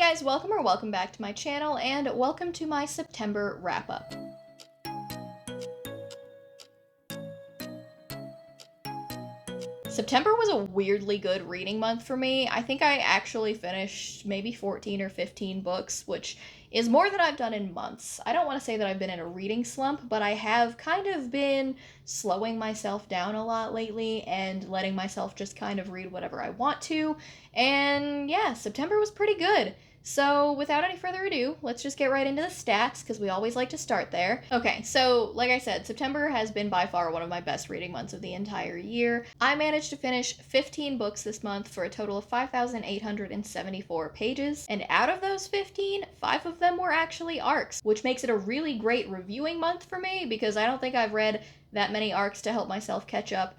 guys, welcome back to my channel, and welcome to my September wrap-up. September was a weirdly good reading month for me. I think I actually finished maybe 14 or 15 books, which is more than I've done in months. I don't want to say that I've been in a reading slump, but I have kind of been slowing myself down a lot lately and letting myself just kind of read whatever I want to. And yeah, September was pretty good. So without any further ado, let's just get right into the stats, because we always like to start there. Okay, so like I said, September has been by far one of my best reading months of the entire year. I managed to finish 15 books this month for a total of 5,874 pages, and out of those 15, 5 of them were actually arcs, which makes it a really great reviewing month for me, because I don't think I've read that many arcs to help myself catch up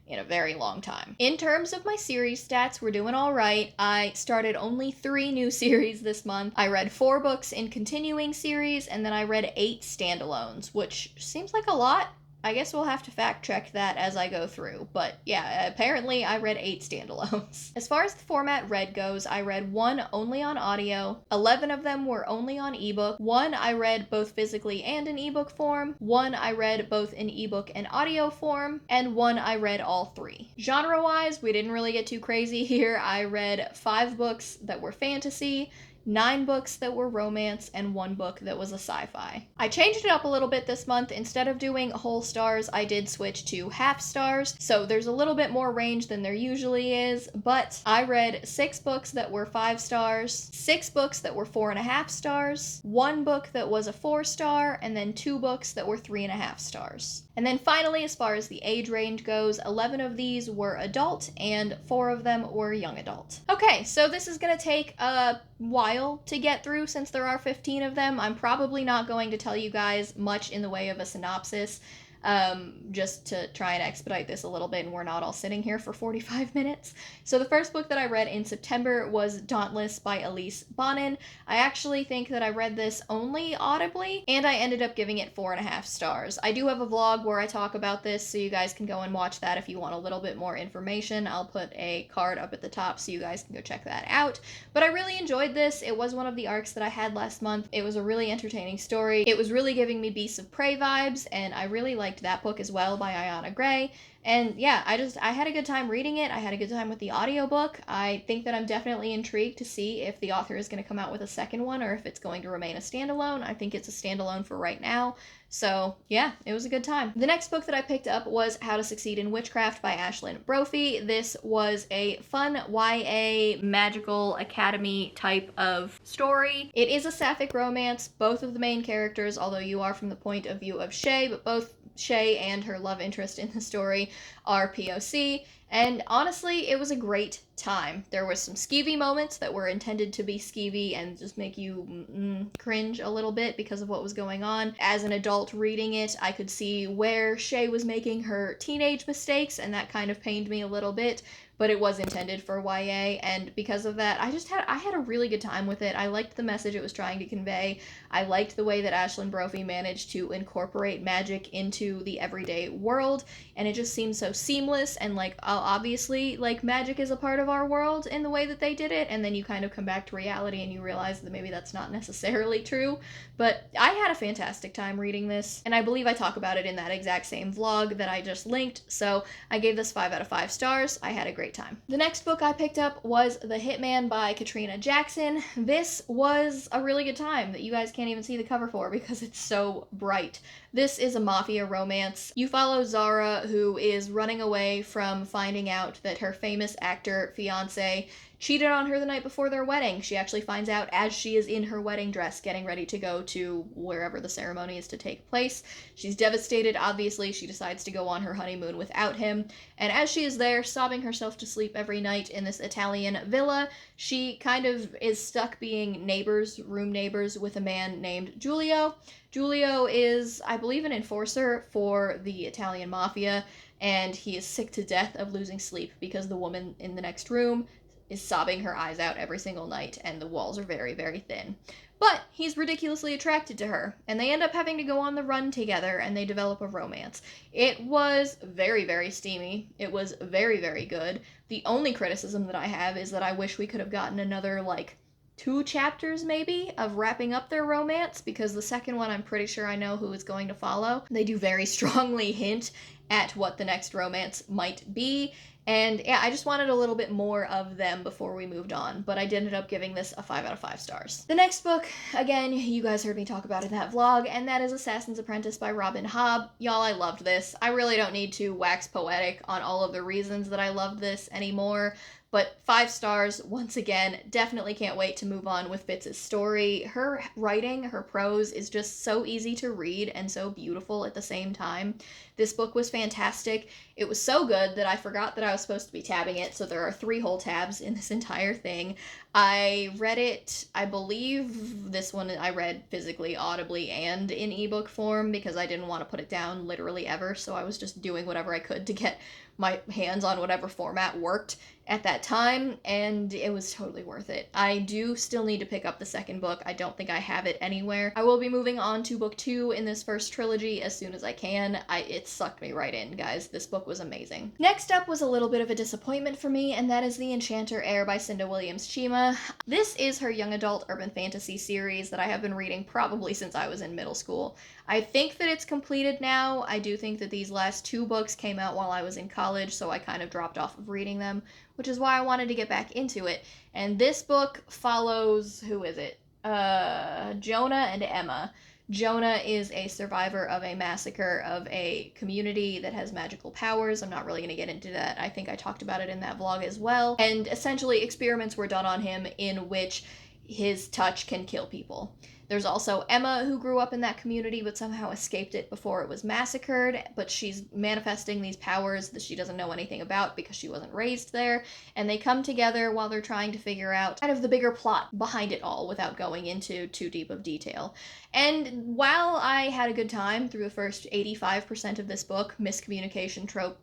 in a very long time. In terms of my series stats, we're doing all right. I started only 3 new series this month. I read 4 books in continuing series, and then I read 8 standalones, which seems like a lot. I guess we'll have to fact check that as I go through, but yeah, apparently I read 8 standalones. As far as the format read goes, I read 1 only on audio, 11 of them were only on ebook, 1 I read both physically and in ebook form, 1 I read both in ebook and audio form, and 1 I read all 3. Genre-wise, we didn't really get too crazy here. I read 5 books that were fantasy, 9 books that were romance, and 1 book that was a sci-fi. I changed it up a little bit this month. Instead of doing whole stars, I did switch to half stars, so there's a little bit more range than there usually is, but I read 6 books that were 5 stars, 6 books that were 4.5 stars, 1 book that was a 4 star, and then 2 books that were 3.5 stars. And then finally, as far as the age range goes, 11 of these were adult, and 4 of them were young adult. Okay, so this is gonna take a while to get through since there are 15 of them. I'm probably not going to tell you guys much in the way of a synopsis, just to try and expedite this a little bit and we're not all sitting here for 45 minutes. So the first book that I read in September was Dauntless by Elise Bonin. I actually think that I read this only audibly, and I ended up giving it 4.5 stars. I do have a vlog where I talk about this, so you guys can go and watch that if you want a little bit more information. I'll put a card up at the top so you guys can go check that out. But I really enjoyed this. It was one of the arcs that I had last month. It was a really entertaining story. It was really giving me Beasts of Prey vibes, and I really liked that book as well by Ayana Gray. And yeah, I had a good time reading it. I had a good time with the audiobook. I think that I'm definitely intrigued to see if the author is going to come out with a second one or if it's going to remain a standalone. I think it's a standalone for right now. So yeah, it was a good time. The next book that I picked up was How to Succeed in Witchcraft by Ashlyn Brophy. This was a fun YA magical academy type of story. It is a sapphic romance. Both of the main characters, although you are from the point of view of Shay, but both Shay and her love interest in the story are POC, and honestly, it was a great time. There was some skeevy moments that were intended to be skeevy and just make you cringe a little bit because of what was going on. As an adult reading it, I could see where Shay was making her teenage mistakes, and that kind of pained me a little bit, but it was intended for YA, and because of that, I had a really good time with it. I liked the message it was trying to convey. I liked the way that Ashlyn Brophy managed to incorporate magic into the everyday world, and it just seemed so seamless, and like, obviously, like, magic is a part of our world in the way that they did it, and then you kind of come back to reality and you realize that maybe that's not necessarily true. But I had a fantastic time reading this, and I believe I talk about it in that exact same vlog that I just linked, so I gave this 5 out of 5 stars. I had a great time. The next book I picked up was The Hitman by Katrina Jackson. This was a really good time that you guys can't even see the cover for because it's so bright. This is a mafia romance. You follow Zara, who is running away from finding out that her famous actor fiance cheated on her the night before their wedding. She actually finds out as she is in her wedding dress getting ready to go to wherever the ceremony is to take place. She's devastated, obviously. She decides to go on her honeymoon without him, and as she is there sobbing herself to sleep every night in this Italian villa, she kind of is stuck being room neighbors with a man named Giulio. Giulio is, I believe, an enforcer for the Italian mafia, and he is sick to death of losing sleep because the woman in the next room is sobbing her eyes out every single night, and the walls are very, very thin. But he's ridiculously attracted to her, and they end up having to go on the run together, and they develop a romance. It was very, very steamy. It was very, very good. The only criticism that I have is that I wish we could have gotten another, like, 2 chapters maybe of wrapping up their romance, because the second one I'm pretty sure I know who is going to follow. They do very strongly hint at what the next romance might be, and yeah, I just wanted a little bit more of them before we moved on, but I did end up giving this a 5 out of 5 stars. The next book, again, you guys heard me talk about in that vlog, and that is Assassin's Apprentice by Robin Hobb. Y'all, I loved this. I really don't need to wax poetic on all of the reasons that I loved this anymore, but 5 stars, once again. Definitely can't wait to move on with Fitz' story. Her writing, her prose is just so easy to read and so beautiful at the same time. This book was fantastic. It was so good that I forgot that I was supposed to be tabbing it, so there are 3 whole tabs in this entire thing. I read it, I believe this one I read physically, audibly, and in ebook form because I didn't want to put it down literally ever, so I was just doing whatever I could to get my hands on whatever format worked at that time, and it was totally worth it. I do still need to pick up the second book. I don't think I have it anywhere. I will be moving on to book 2 in this first trilogy as soon as I can. It sucked me right in, guys. This book was amazing. Next up was a little bit of a disappointment for me, and that is The Enchanter Heir by Cinda Williams-Chima. This is her young adult urban fantasy series that I have been reading probably since I was in middle school. I think that it's completed now. I do think that these last 2 books came out while I was in college, so I kind of dropped off of reading them, which is why I wanted to get back into it. And this book follows, who is it? Jonah and Emma. Jonah is a survivor of a massacre of a community that has magical powers. I'm not really going to get into that. I think I talked about it in that vlog as well. And essentially experiments were done on him in which his touch can kill people. There's also Emma, who grew up in that community but somehow escaped it before it was massacred, but she's manifesting these powers that she doesn't know anything about because she wasn't raised there, and they come together while they're trying to figure out kind of the bigger plot behind it all without going into too deep of detail. And while I had a good time through the first 85% of this book, miscommunication trope,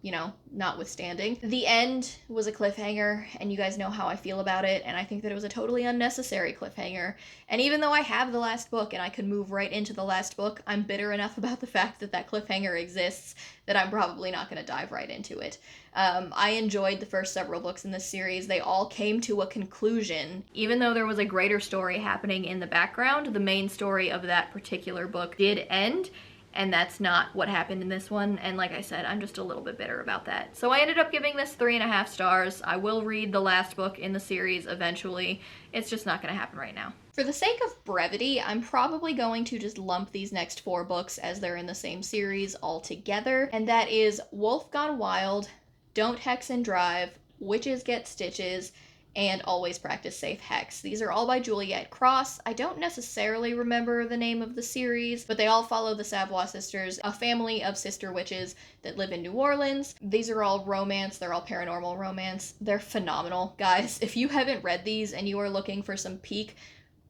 notwithstanding, the end was a cliffhanger, and you guys know how I feel about it, and I think that it was a totally unnecessary cliffhanger. And even though I have the last book and I could move right into the last book, I'm bitter enough about the fact that that cliffhanger exists that I'm probably not going to dive right into it. I enjoyed the first several books in this series. They all came to a conclusion. Even though there was a greater story happening in the background, the main story of that particular book did end, and that's not what happened in this one, and like I said, I'm just a little bit bitter about that. So I ended up giving this 3.5 stars. I will read the last book in the series eventually. It's just not going to happen right now. For the sake of brevity, I'm probably going to just lump these next 4 books as they're in the same series all together, and that is Wolf Gone Wild, Don't Hex and Drive, Witches Get Stitches, and Always Practice Safe Hex. These are all by Juliet Cross. I don't necessarily remember the name of the series, but they all follow the Savoy sisters, a family of sister witches that live in New Orleans. These are all romance. They're all paranormal romance. They're phenomenal, guys. If you haven't read these and you are looking for some peak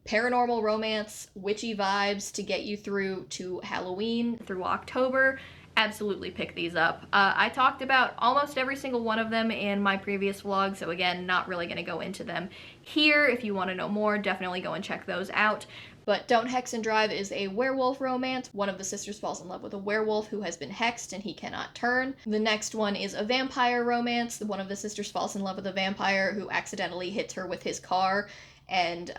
paranormal romance, witchy vibes to get you through to Halloween, through October, absolutely pick these up. I talked about almost every single one of them in my previous vlog, so again, not really going to go into them here. If you want to know more, definitely go and check those out. But Don't Hex and Drive is a werewolf romance. One of the sisters falls in love with a werewolf who has been hexed and he cannot turn. The next one is a vampire romance. One of the sisters falls in love with a vampire who accidentally hits her with his car. And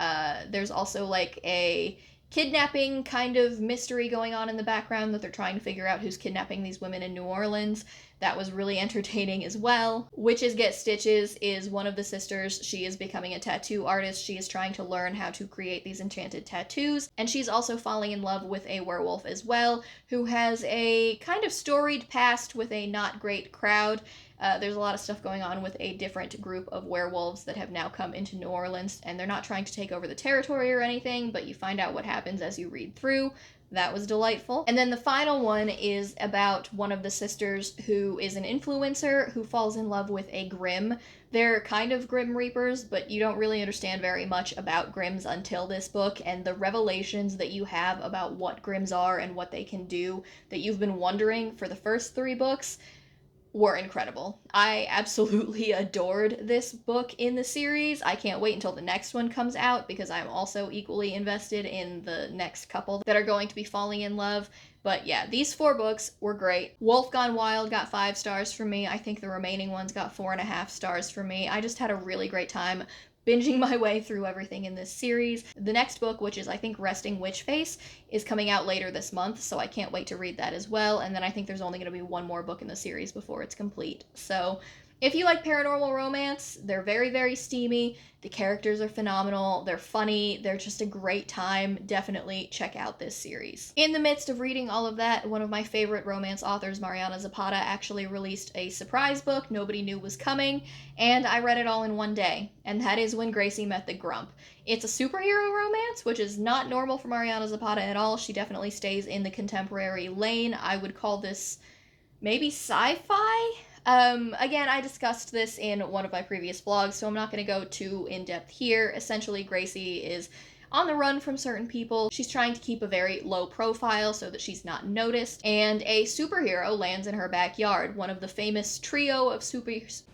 there's also like a kidnapping kind of mystery going on in the background that they're trying to figure out who's kidnapping these women in New Orleans. That was really entertaining as well. Witches Get Stitches is one of the sisters. She is becoming a tattoo artist. She is trying to learn how to create these enchanted tattoos. And she's also falling in love with a werewolf as well, who has a kind of storied past with a not great crowd. There's a lot of stuff going on with a different group of werewolves that have now come into New Orleans, and they're not trying to take over the territory or anything, but you find out what happens as you read through. That was delightful. And then the final one is about one of the sisters who is an influencer who falls in love with a Grimm. They're kind of Grim Reapers, but you don't really understand very much about Grimms until this book, and the revelations that you have about what Grimms are and what they can do that you've been wondering for the first 3 books were incredible. I absolutely adored this book in the series. I can't wait until the next one comes out because I'm also equally invested in the next couple that are going to be falling in love. But yeah, these 4 books were great. Wolf Gone Wild got 5 stars from me. I think the remaining ones got 4.5 stars from me. I just had a really great time binging my way through everything in this series. The next book, which is I think Resting Witch Face, is coming out later this month, so I can't wait to read that as well. And then I think there's only going to be one more book in the series before it's complete. So if you like paranormal romance, they're very, very steamy. The characters are phenomenal. They're funny. They're just a great time. Definitely check out this series. In the midst of reading all of that, one of my favorite romance authors, Mariana Zapata, actually released a surprise book nobody knew was coming, and I read it all in one day. And that is When Gracie Met the Grump. It's a superhero romance, which is not normal for Mariana Zapata at all. She definitely stays in the contemporary lane. I would call this maybe sci-fi? Again, I discussed this in one of my previous vlogs, so I'm not going to go too in-depth here. Essentially, Gracie is on the run from certain people. She's trying to keep a very low profile so that she's not noticed, and a superhero lands in her backyard, one of the famous trio of superheroes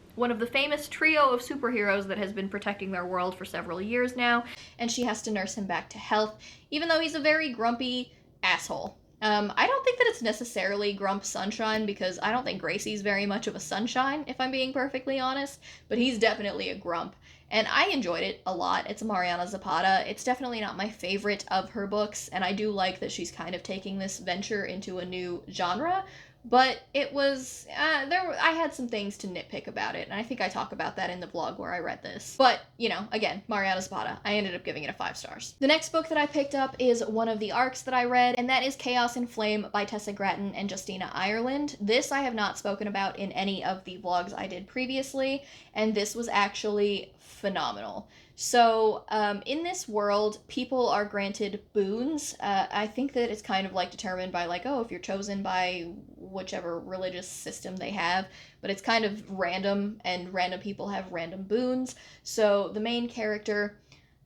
that has been protecting their world for several years now, and she has to nurse him back to health, even though he's a very grumpy asshole. I don't think that it's necessarily Grump Sunshine, because I don't think Gracie's very much of a sunshine, if I'm being perfectly honest, but he's definitely a Grump, and I enjoyed it a lot. It's Mariana Zapata. It's definitely not my favorite of her books, and I do like that she's kind of taking this venture into a new genre, but it was, I had some things to nitpick about it, and I think I talk about that in the vlog where I read this. But, you know, again, Mariana Zapata, I ended up giving it a 5 stars. The next book that I picked up is one of the arcs that I read, and that is Chaos and Flame by Tessa Gratton and Justina Ireland. This I have not spoken about in any of the vlogs I did previously, and this was actually phenomenal. So, in this world, people are granted boons. I think that it's kind of like determined by like, oh, if you're chosen by whichever religious system they have, but it's kind of random, and random people have random boons. So the main character,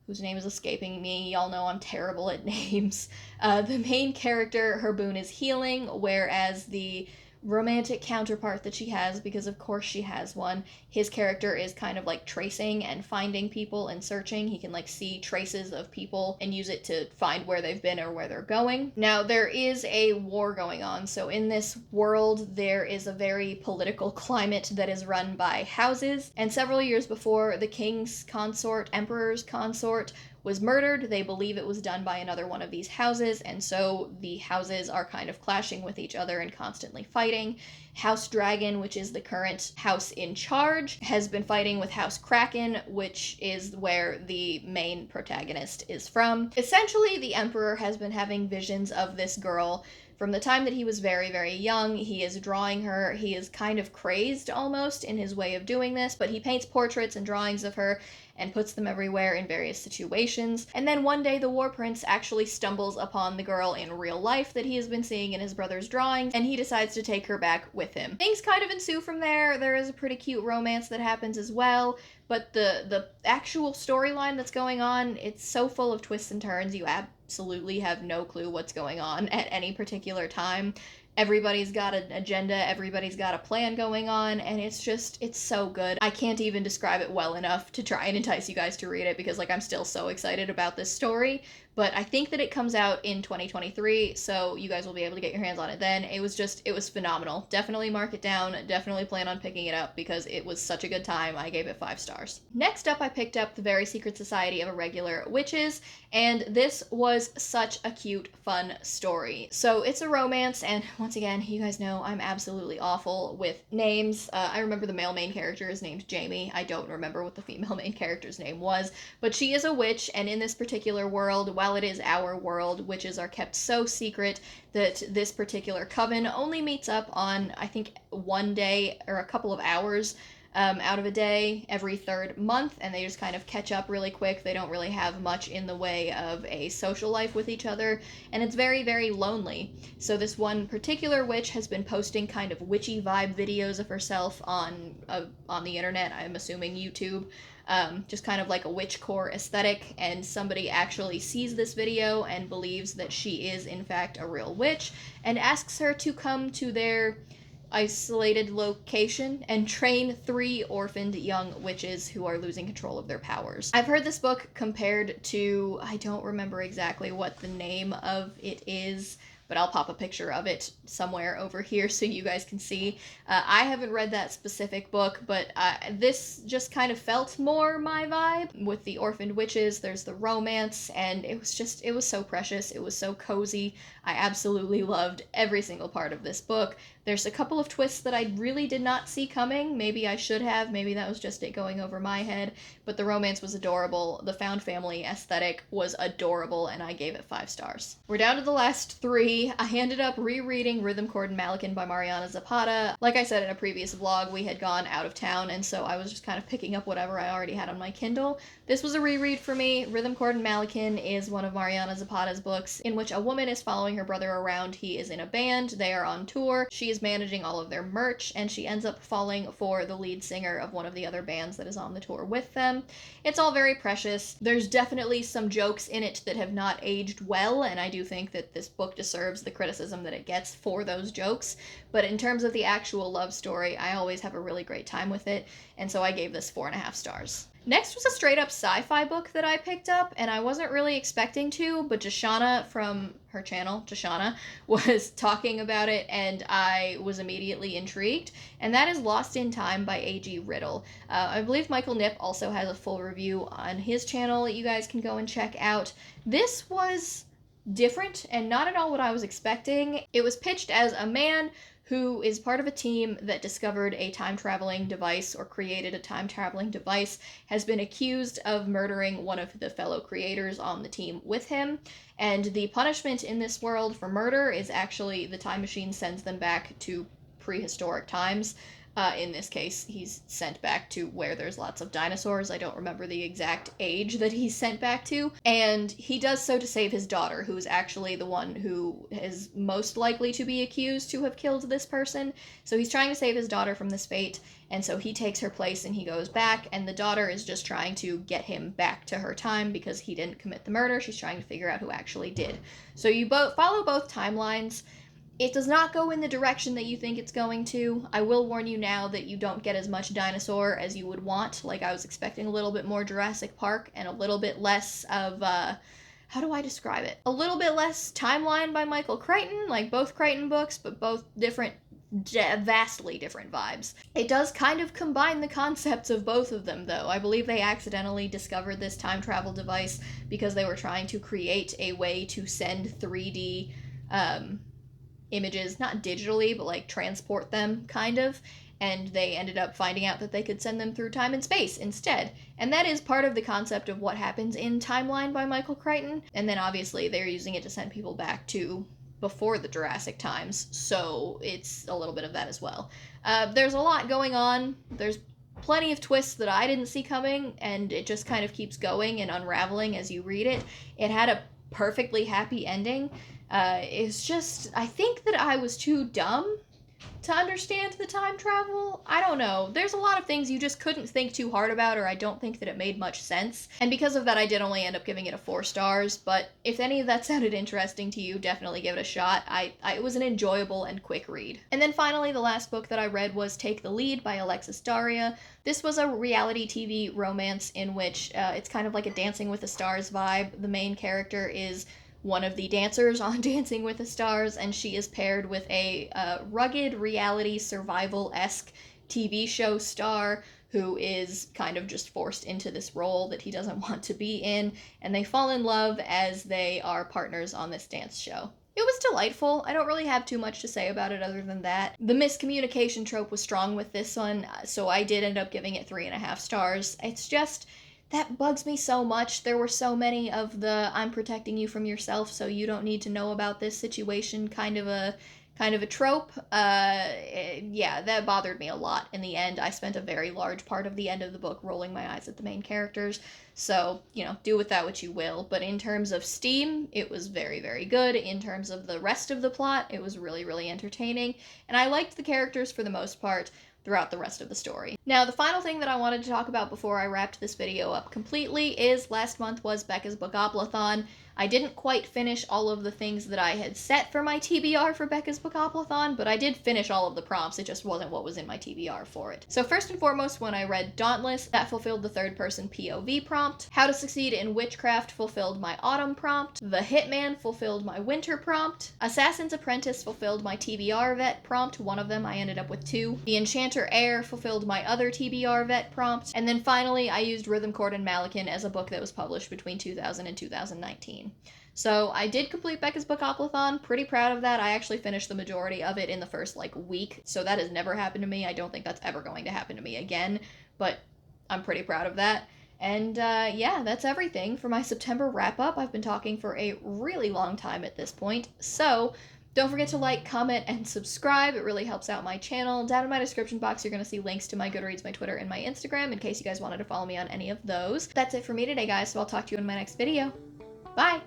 whose name is escaping me, y'all know I'm terrible at names, the main character, her boon is healing, whereas the romantic counterpart that she has, because of course she has one, his character is kind of like tracing and finding people and searching. He can like see traces of people and use it to find where they've been or where they're going. Now there is a war going on, so in this world there is a very political climate that is run by houses, and several years before, the king's consort, emperor's consort, was murdered. They believe it was done by another one of these houses, and so the houses are kind of clashing with each other and constantly fighting. House Dragon, which is the current house in charge, has been fighting with House Kraken, which is where the main protagonist is from. Essentially, the Emperor has been having visions of this girl from the time that he was very, very young. He is drawing her. He is kind of crazed almost in his way of doing this, but he paints portraits and drawings of her and puts them everywhere in various situations. And then one day the War Prince actually stumbles upon the girl in real life that he has been seeing in his brother's drawings, and he decides to take her back with him. Things kind of ensue from there. There is a pretty cute romance that happens as well, but the actual storyline that's going on, it's so full of twists and turns, you absolutely have no clue what's going on at any particular time. Everybody's got an agenda, everybody's got a plan going on, and it's so good. I can't even describe it well enough to try and entice you guys to read it, because like I'm still so excited about this story. But I think that it comes out in 2023, so you guys will be able to get your hands on it then. It was phenomenal. Definitely mark it down, definitely plan on picking it up, because it was such a good time. I gave it 5 stars. Next up, I picked up The Very Secret Society of Irregular Witches, and this was such a cute, fun story. So it's a romance, and once again, you guys know I'm absolutely awful with names. I remember the male main character is named Jamie. I don't remember what the female main character's name was, but she is a witch, and in this particular world, while it is our world, witches are kept so secret that this particular coven only meets up on, I think, one day or a couple of hours out of a day every 3rd month, and they just kind of catch up really quick. They don't really have much in the way of a social life with each other, and it's very, very lonely. So this one particular witch has been posting kind of witchy vibe videos of herself on the internet, I'm assuming YouTube, just kind of like a witchcore aesthetic, and somebody actually sees this video and believes that she is in fact a real witch, and asks her to come to their isolated location and train 3 orphaned young witches who are losing control of their powers. I've heard this book compared to, I don't remember exactly what the name of it is, but I'll pop a picture of it somewhere over here so you guys can see. I haven't read that specific book, but this just kind of felt more my vibe. With the orphaned witches, there's the romance, and it was so precious. It was so cozy. I absolutely loved every single part of this book. There's a couple of twists that I really did not see coming. Maybe I should have. Maybe that was just it going over my head. But the romance was adorable. The found family aesthetic was adorable, and I gave it 5 stars. We're down to the last 3. I ended up rereading Rhythm Chord and Malikan by Mariana Zapata. Like I said in a previous vlog, we had gone out of town, and so I was just kind of picking up whatever I already had on my Kindle. This was a reread for me. Rhythm Chord and Malikan is one of Mariana Zapata's books in which a woman is following her brother around. He is in a band. They are on tour. She is managing all of their merch, and she ends up falling for the lead singer of one of the other bands that is on the tour with them. It's all very precious. There's definitely some jokes in it that have not aged well, and I do think that this book deserves the criticism that it gets for those jokes. But in terms of the actual love story, I always have a really great time with it, and so I gave this 4.5 stars. Next was a straight up sci-fi book that I picked up, and I wasn't really expecting to, but Jashana from her channel, Jashana, was talking about it, and I was immediately intrigued, and that is Lost in Time by A.G. Riddle. I believe Michael Nip also has a full review on his channel that you guys can go and check out. This was different and not at all what I was expecting. It was pitched as a man who is part of a team that discovered a time-traveling device or created a time-traveling device, has been accused of murdering one of the fellow creators on the team with him. And the punishment in this world for murder is actually the time machine sends them back to prehistoric times. In this case, he's sent back to where there's lots of dinosaurs. I don't remember the exact age that he's sent back to. And he does so to save his daughter, who's actually the one who is most likely to be accused to have killed this person. So he's trying to save his daughter from this fate, and so he takes her place and he goes back, and the daughter is just trying to get him back to her time because he didn't commit the murder. She's trying to figure out who actually did. So you follow both timelines. It does not go in the direction that you think it's going to. I will warn you now that you don't get as much dinosaur as you would want. Like, I was expecting a little bit more Jurassic Park and a little bit less of, how do I describe it? A little bit less Timeline by Michael Crichton, like both Crichton books, but both different, vastly different vibes. It does kind of combine the concepts of both of them, though. I believe they accidentally discovered this time travel device because they were trying to create a way to send 3D, images, not digitally, but like transport them, kind of, and they ended up finding out that they could send them through time and space instead. And that is part of the concept of what happens in Timeline by Michael Crichton, and then obviously they're using it to send people back to before the Jurassic times, so it's a little bit of that as well. There's a lot going on. There's plenty of twists that I didn't see coming, and it just kind of keeps going and unraveling as you read it. It had a perfectly happy ending. It's just, I think that I was too dumb to understand the time travel. I don't know. There's a lot of things you just couldn't think too hard about, or I don't think that it made much sense. And because of that, I did only end up giving it a 4 stars, but if any of that sounded interesting to you, definitely give it a shot. It was an enjoyable and quick read. And then finally, the last book that I read was Take the Lead by Alexis Daria. This was a reality TV romance in which it's kind of like a Dancing with the Stars vibe. The main character is one of the dancers on Dancing with the Stars, and she is paired with a rugged reality survival-esque TV show star who is kind of just forced into this role that he doesn't want to be in, and they fall in love as they are partners on this dance show. It was delightful. I don't really have too much to say about it other than that. The miscommunication trope was strong with this one, so I did end up giving it 3.5 stars. It's just, that bugs me so much. There were so many of the I'm protecting you from yourself so you don't need to know about this situation kind of a trope. Yeah, that bothered me a lot. In the end, I spent a very large part of the end of the book rolling my eyes at the main characters. So, do with that what you will. But in terms of steam, it was very, very good. In terms of the rest of the plot, it was really, really entertaining. And I liked the characters for the most part throughout the rest of the story. Now, the final thing that I wanted to talk about before I wrapped this video up completely is last month was Becca's Bookoplathon. I didn't quite finish all of the things that I had set for my TBR for Becca's Bookoplathon, but I did finish all of the prompts, it just wasn't what was in my TBR for it. So first and foremost, when I read Dauntless, that fulfilled the third-person POV prompt. How to Succeed in Witchcraft fulfilled my Autumn prompt. The Hitman fulfilled my Winter prompt. Assassin's Apprentice fulfilled my TBR vet prompt, one of them, I ended up with 2. The Enchanter Heir fulfilled my other TBR vet prompt. And then finally, I used Rhythm Chord and Malakin as a book that was published between 2000 and 2019. So I did complete Becca's Bookoplathon, pretty proud of that. I actually finished the majority of it in the first week, so that has never happened to me. I don't think that's ever going to happen to me again, but I'm pretty proud of that. And yeah, that's everything for my September wrap-up. I've been talking for a really long time at this point, so don't forget to like, comment, and subscribe. It really helps out my channel. Down in my description box, you're going to see links to my Goodreads, my Twitter, and my Instagram in case you guys wanted to follow me on any of those. That's it for me today, guys, so I'll talk to you in my next video. Bye!